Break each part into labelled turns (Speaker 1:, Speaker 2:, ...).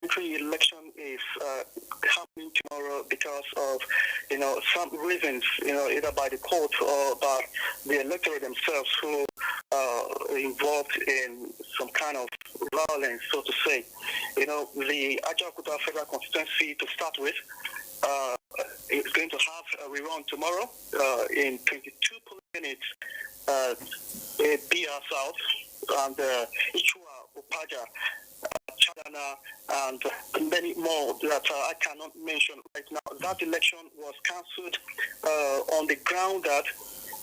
Speaker 1: parliamentary election is happening tomorrow because of, some reasons, either by the court or by the electorate themselves who are involved in some kind of violence, so to say. The Ajaokuta Federal Constituency, to start with, is going to have a rerun tomorrow in 22 minutes. BR South and Ichua, Opaja, Chadana, and many more that I cannot mention right now. That election was cancelled on the ground that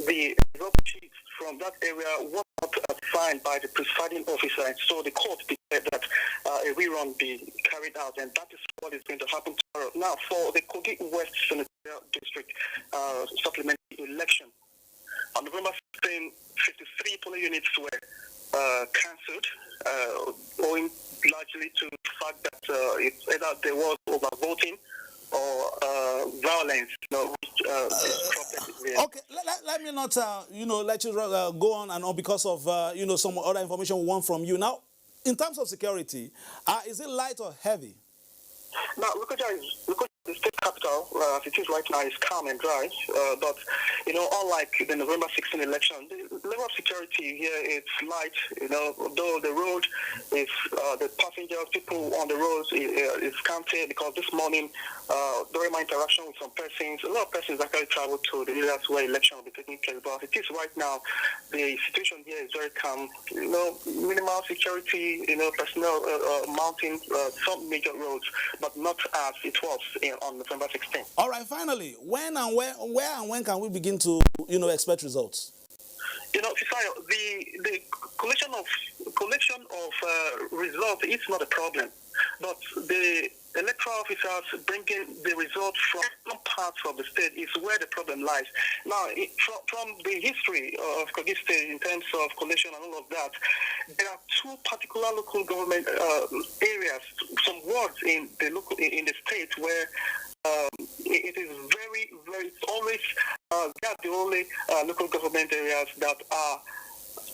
Speaker 1: the result sheets from that area were not signed by the presiding officer, and so the court declared that a rerun be carried out, and that is what is going to happen tomorrow. Now, for the Kogi West Senatorial District supplementary election, on November 15, 53 polling units were cancelled, owing largely to the fact that it's either there was overvoting or violence, which disrupted the...
Speaker 2: Okay, let me not, let you go on and on because of, some other information we want from you. Now, in terms of security, is it light or heavy?
Speaker 1: Now, Lokoja is the state capital, as it is right now, is calm and dry. But, unlike the November 16 election, the level of security here is light. Though the road is, the passengers, people on the roads is scanty, because this morning, during my interaction with some persons, a lot of persons actually traveled to the areas where election will be taking place. But it is right now, the situation here is very calm. Minimal security, personnel mounting some major roads, but not as it was on November 16th.
Speaker 2: All right, finally, where and when can we begin to, expect results?
Speaker 1: Fisayo, the collection of results is not a problem, but the electoral officers bringing the results from some parts of the state is where the problem lies. Now, from the history of Kogi State in terms of collation and all of that, there are two particular local government areas, some wards in the state where it is very, very, it's always, they are the only local government areas that are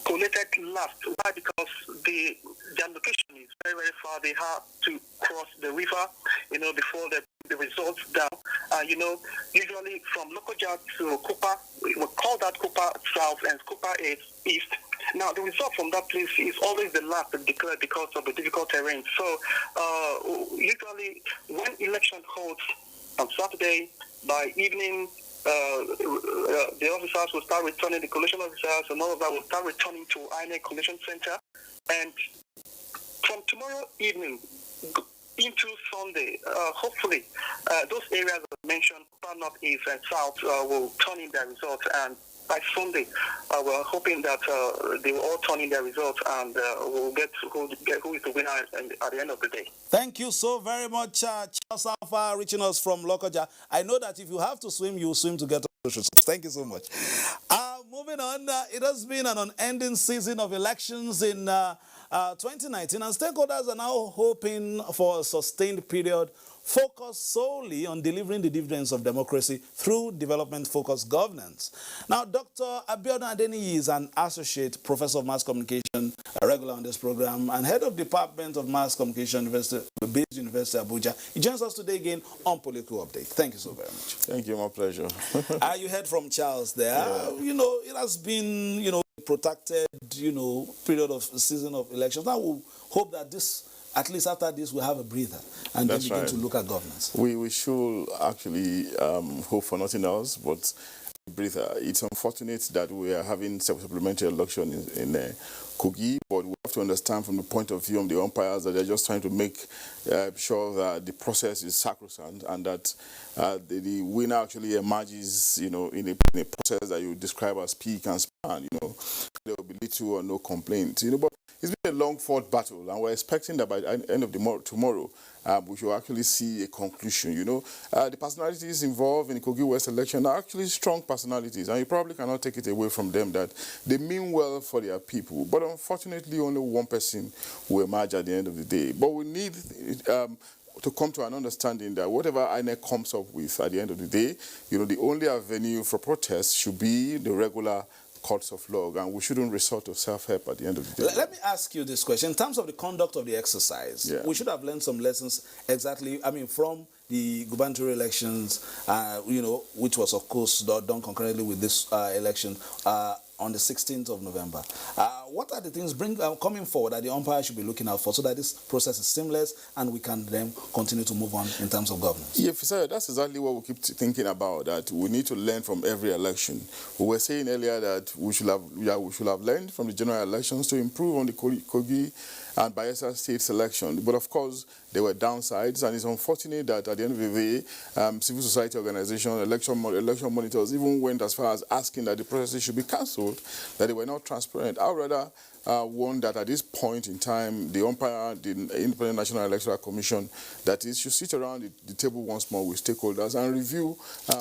Speaker 1: collated last. Why? Because their location is very, very far. They have to cross the river, before the results down. Usually from Lokoja to Kupa, we call that Kupa South and Kupa East. Now, the result from that place is always the last declared because of the difficult terrain. So, usually, when election holds on Saturday, by evening, the officers will start returning, the collation officers and all of that will start returning to INEC Collation Center. And from tomorrow evening into Sunday, hopefully, those areas I mentioned, North, East, and South, will turn in their results. And by Sunday, we're hoping that they will all turn in their results, and we'll get who is the winner at the end of the day.
Speaker 2: Thank you so very much, Charles Alpha, reaching us from Lokoja. I know that if you have to swim, you swim to get to those results. Thank you so much. Moving on, it has been an unending season of elections in 2019, and stakeholders are now hoping for a sustained period focused solely on delivering the dividends of democracy through development-focused governance. Now, Dr. Abiodun Adeniyi is an associate professor of mass communication, a regular on this program, and head of Department of Mass Communication, University Abuja. He joins us today again on Political Update. Thank you so very much.
Speaker 3: Thank you, my pleasure.
Speaker 2: You heard from Charles there. Yeah. It has been, protracted, period of season of elections. Now we'll hope that at least after this, we'll have a breather and then begin to look at governance.
Speaker 3: We should actually hope for nothing else but a breather. It's unfortunate that we are having supplementary election in Kogi, but we have to understand from the point of view of the umpires that they're just trying to make sure that the process is sacrosanct and that the winner actually emerges, in a process that you describe as peak and span. There will be little or no complaint. But it's been a long-fought battle, and we're expecting that by the end of tomorrow, we should actually see a conclusion. The personalities involved in the Kogi West election are actually strong personalities, and you probably cannot take it away from them that they mean well for their people. But unfortunately, only one person will emerge at the end of the day. But we need to come to an understanding that whatever INEC comes up with at the end of the day, the only avenue for protest should be the regular courts of law, and we shouldn't resort to self-help at the end of the day.
Speaker 2: Let me ask you this question. In terms of the conduct of the exercise, we should have learned some lessons exactly, from the gubernatorial elections, which was, of course, done concurrently with this election on the 16th of November. What are the things coming forward that the umpire should be looking out for so that this process is seamless and we can then continue to move on in terms of governance?
Speaker 3: Yeah, Fisaya, that's exactly what we keep thinking about, that we need to learn from every election. We were saying earlier that we should have learned from the general elections to improve on the Kogi and Bayelsa state selection. But of course, there were downsides, and it's unfortunate that at the end of the day, civil society organizations, election monitors even went as far as asking that the processes should be cancelled, that they were not transparent. I would rather warn that at this point in time, the umpire, the Independent National Electoral Commission, that it should sit around the table once more with stakeholders and review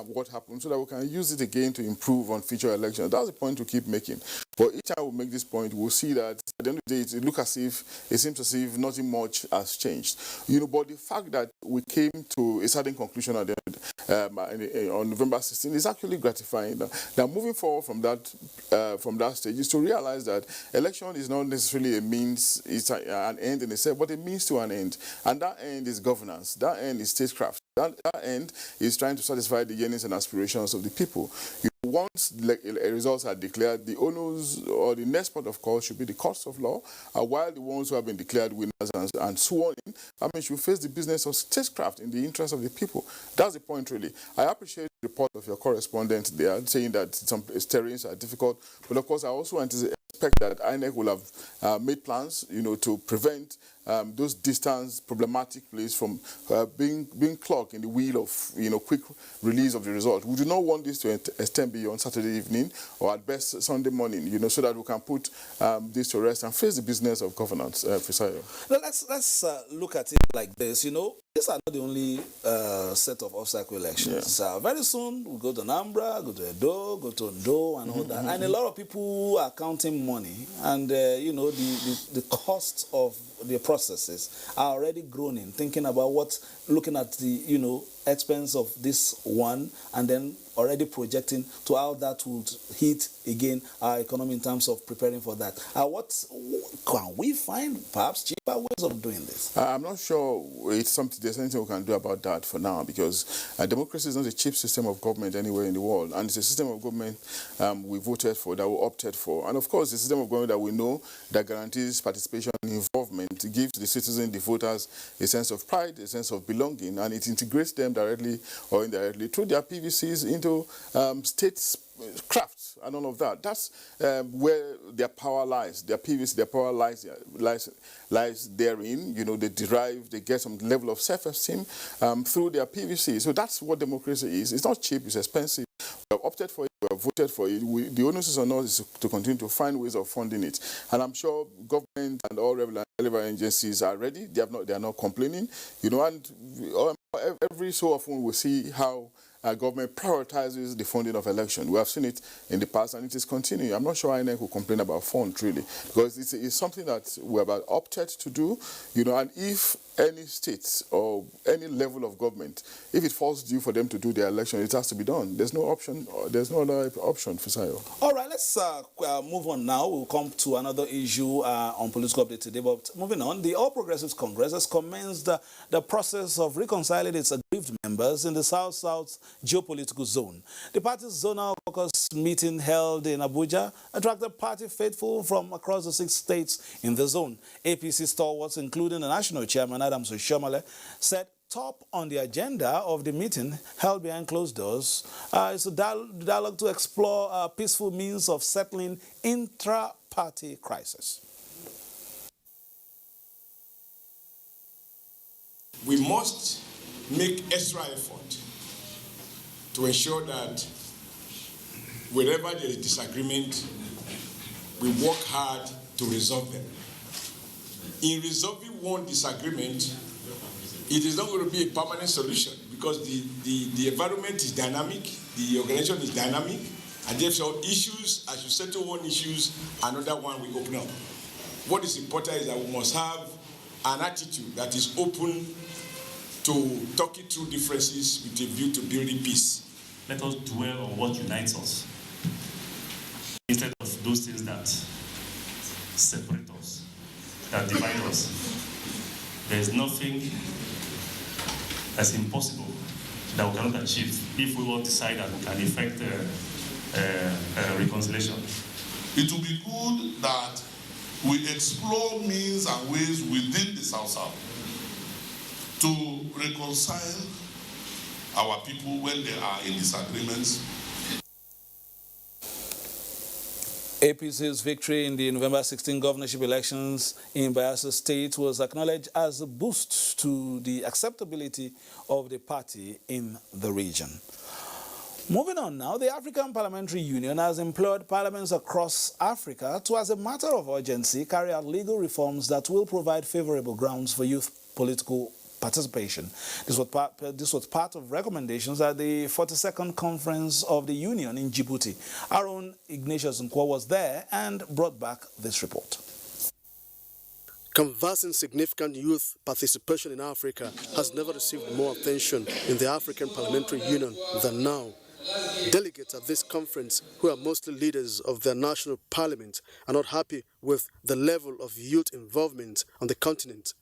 Speaker 3: what happened so that we can use it again to improve on future elections. That's the point we keep making. But each time we make this point, we'll see that at the end of the day, it seems as if nothing much has changed. But the fact that we came to a certain conclusion at the end, on November 16 is actually gratifying. Now, moving forward from that stage is to realize that election is not necessarily a means, it's an end in itself, but a means to an end. And that end is governance. That end is statecraft. That end is trying to satisfy the yearnings and aspirations of the people. Once results are declared, the owners or the next part of call should be the courts of law, while the ones who have been declared winners and sworn in, should face the business of statecraft in the interest of the people. That's the point, really. I appreciate the report of your correspondent there, saying that some terrains are difficult, but of course I also expect that INEC will have made plans, to prevent those distance problematic plays from being clogged in the wheel of quick release of the result. We do not want this to extend beyond Saturday evening or at best Sunday morning, so that we can put this to rest and face the business of governance. Fisayo.
Speaker 2: Now let's look at it like this. These are not the only set of off-cycle elections. Very soon we'll go to Nambra, go to Edo, go to Ondo, and all that. And a lot of people are counting money, and the cost of the processes are already groaning, thinking about looking at the expense of this one, and then already projecting to how that would hit again our economy in terms of preparing for that. What can we find perhaps cheaper ways of doing this?
Speaker 3: I'm not sure there's anything we can do about that for now, because democracy is not a cheap system of government anywhere in the world, and it's a system of government we voted for, that we opted for, and of course a system of government that we know that guarantees participation and involvement, gives the citizens, the voters, a sense of pride, a sense of belonging, and it integrates them directly or indirectly through their PVCs into state crafts and all of that. That's where their power lies. Their PVC, their power lies therein. They get some level of self-esteem through their PVC. So that's what democracy is. It's not cheap, it's expensive. We have opted for it, we have voted for it. The onus on us is to continue to find ways of funding it. And I'm sure government and all relevant agencies are ready. They are not complaining. And every so often we see how government prioritizes the funding of election. We have seen it in the past, and it is continuing. I'm not sure INEC will complain about funds, really, because it's something that we have opted to do, and if any state or any level of government, if it falls due for them to do their election, it has to be done. There's no option. There's no other option, Fisayo.
Speaker 2: All right, let's move on now. We'll come to another issue on Political Update today. But moving on, the All Progressives Congress has commenced the process of reconciling its aggrieved members in the South-South geopolitical zone. The party's zonal caucus meeting held in Abuja attracted party faithful from across the 6 states in the zone. APC stalwarts, including the national chairman, Adams Oshomale, said top on the agenda of the meeting held behind closed doors is a dialogue to explore peaceful means of settling intra-party crisis.
Speaker 4: We must make extra effort to ensure that wherever there is disagreement, we work hard to resolve them. In resolving one disagreement, it is not going to be a permanent solution, because the environment is dynamic, the organization is dynamic, and therefore issues, as you settle one issue, another one will open up. What is important is that we must have an attitude that is open to talking through differences with a view to building peace.
Speaker 5: Let us dwell on what unites us instead of those things that separate us, that divide us. There is nothing that's impossible that we cannot achieve if we all decide that we can effect reconciliation.
Speaker 6: It will be good that we explore means and ways within the South-South to reconcile our people when they are in disagreements.
Speaker 2: APC's victory in the November 16 governorship elections in Bayelsa State was acknowledged as a boost to the acceptability of the party in the region. Moving on now, the African Parliamentary Union has implored parliaments across Africa to, as a matter of urgency, carry out legal reforms that will provide favorable grounds for youth political participation. This was part of recommendations at the 42nd Conference of the Union in Djibouti. Our own Ignatius Nkwo was there and brought back this report.
Speaker 7: Canvassing significant youth participation in Africa has never received more attention in the African Parliamentary Union than now. Delegates at this conference, who are mostly leaders of their national parliament, are not happy with the level of youth involvement on the continent.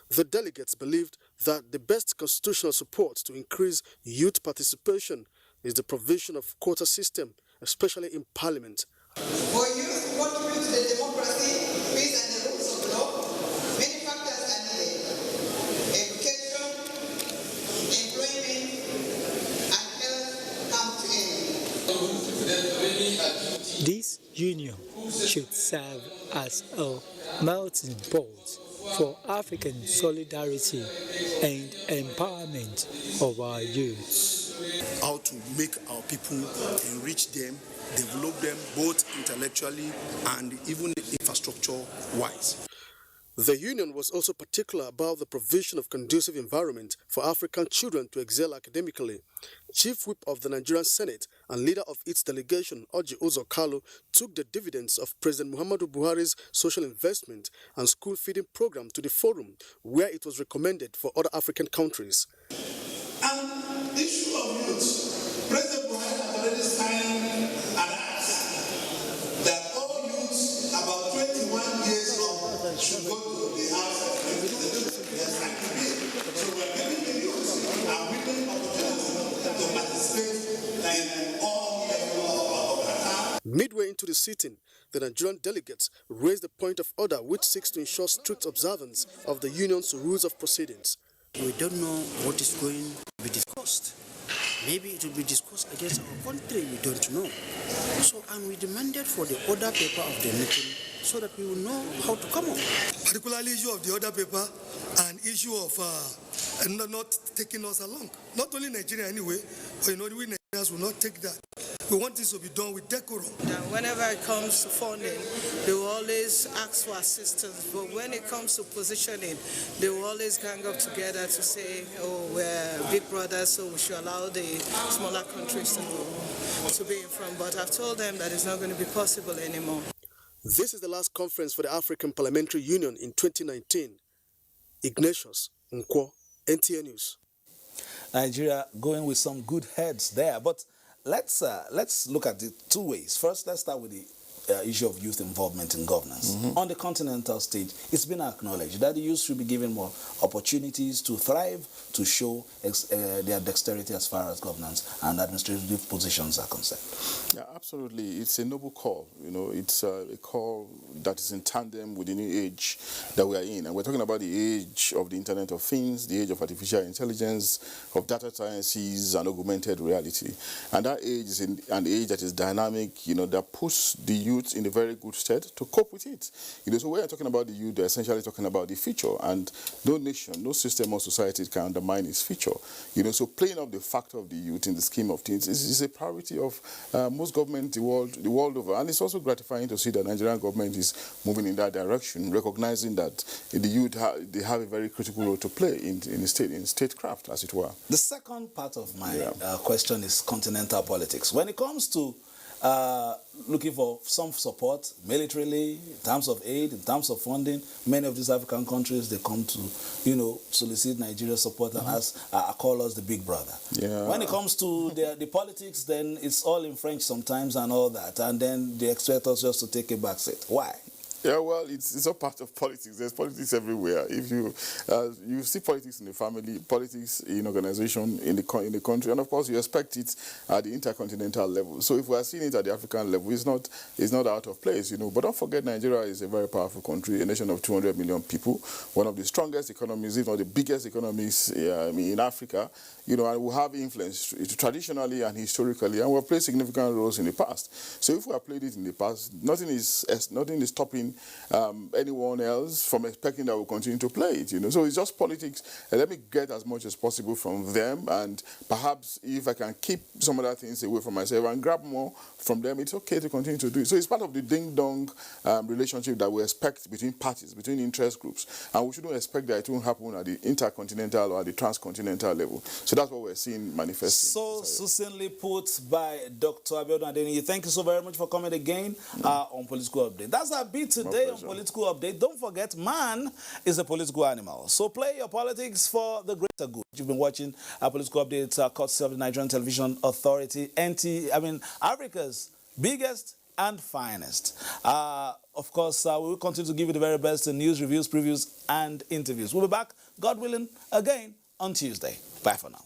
Speaker 7: The delegates believed that the best constitutional support to increase youth participation is the provision of quota system, especially in parliament.
Speaker 8: For youth contribute to the democracy, peace and the rules of law, many factors are needed. Education, employment, and health come to end.
Speaker 9: This union should serve as a melting pot for African solidarity and empowerment of our youths.
Speaker 10: How to make our people, enrich them, develop them both intellectually and even infrastructure-wise.
Speaker 7: The union was also particular about the provision of conducive environment for African children to excel academically. Chief Whip of the Nigerian Senate and leader of its delegation, Orji Uzor Kalu, took the dividends of President Muhammadu Buhari's social investment and school feeding program to the forum, where it was recommended for other African countries.
Speaker 6: And the issue of youth, President Buhari has already signed an act that all youths about 21 years old should go to the house of representatives. They are signed today. So we are giving the youth and women opportunities to participate in all levels of our time.
Speaker 7: Midway into the sitting, the Nigerian delegates raised a point of order which seeks to ensure strict observance of the union's rules of proceedings.
Speaker 11: We don't know what is going to be discussed. Maybe it will be discussed against our country, we don't know. So, and we demanded for the order paper of the meeting so that we will know how to come on.
Speaker 10: Particularly issue of the order paper and issue of not taking us along. Not only Nigeria anyway, but we Nigerians will not take that. We want this to be done with decorum.
Speaker 12: Whenever it comes to funding, they will always ask for assistance. But when it comes to positioning, they will always gang up together to say, oh, we're big brothers, so we should allow the smaller countries to be in front. But I've told them that it's not going to be possible anymore.
Speaker 7: This is the last conference for the African Parliamentary Union in 2019. Ignatius Nkwo, NTA News.
Speaker 2: Nigeria going with some good heads there, but let's look at it two ways. First, let's start with the issue of youth involvement in governance. On the continental stage, it's been acknowledged that the youth should be given more opportunities to thrive, to show their dexterity as far as governance and administrative positions are concerned.
Speaker 3: Yeah, absolutely. It's a noble call. It's a call that is in tandem with the new age that we are in. And we're talking about the age of the Internet of Things, the age of artificial intelligence, of data sciences and augmented reality. And that age is an age that is dynamic, that puts the youth in a very good stead to cope with it. So when you're talking about the youth, they're essentially talking about the future, and no nation, no system or society can undermine its future. So playing up the factor of the youth in the scheme of things is a priority of most governments the world over, and it's also gratifying to see that the Nigerian government is moving in that direction, recognizing that the youth they have a very critical role to play in statecraft, as it were.
Speaker 2: The second part of my question is continental politics. When it comes to looking for some support militarily, in terms of aid, in terms of funding. Many of these African countries, they come to, solicit Nigeria's support and call us the big brother.
Speaker 3: Yeah.
Speaker 2: When it comes to the politics, then it's all in French sometimes and all that, and then they expect us just to take a back seat. Why?
Speaker 3: Yeah, well, it's all part of politics. There's politics everywhere. If you see politics in the family, politics in organization, in the country, and of course you expect it at the intercontinental level. So if we are seeing it at the African level, it's not out of place, But don't forget, Nigeria is a very powerful country, a nation of 200 million people, one of the strongest economies, if not the biggest economies in Africa. And we have influence traditionally and historically, and we've played significant roles in the past. So if we have played it in the past, nothing is stopping anyone else from expecting that we'll continue to play it. So it's just politics. And let me get as much as possible from them, and perhaps if I can keep some other things away from myself and grab more from them, it's okay to continue to do it. So it's part of the ding-dong relationship that we expect between parties, between interest groups, and we shouldn't expect that it won't happen at the intercontinental or at the transcontinental level. So that's what we're seeing manifesting.
Speaker 2: So succinctly put by Dr. Abiodun Adeniyi. Thank you so very much for coming again on Political Update. That's our beat today on Political Update. Don't forget, man is a political animal. So play your politics for the greater good. You've been watching our Political Update, courtesy of the Nigerian Television Authority, Africa's biggest and finest. Of course, we will continue to give you the very best in news, reviews, previews, and interviews. We'll be back, God willing, again on Tuesday. Bye for now.